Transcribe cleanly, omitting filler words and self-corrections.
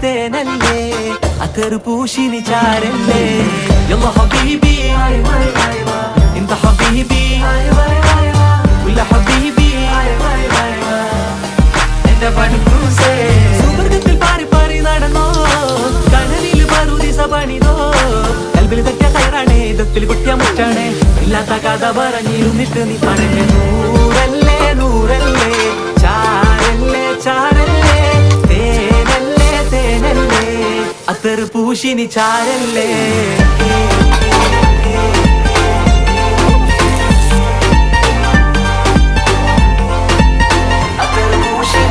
തേനല്ലേ അത്തറ് പൂശിനി ചാരല്ലേ യല്ലാ ഹബീബി ഇന്ത ഹബീബി ഉല്ല ഹബീബി എന്റെ പണിക്കൂസേ സുവർഗത്തിൽ പാറി പാറി നടന്നോ കനലിൽ പറുദിസ പണിതോ കൽബിൽ തട്ടിയ കയറാണേ ദത്തിൽ കൊട്ടിയ മുറ്റാണേ ഇല്ലാത്ത കഥ പറഞ്ഞിരുന്നിട്ട് നീ പറഞ്ഞ നൂറല്ലേ നൂറല്ലേ ചാരല്ലേ ചാരല്ലേ തേനല്ലേ തേനല്ലേ അത്തറ് പൂശിനി ചാരല്ലേ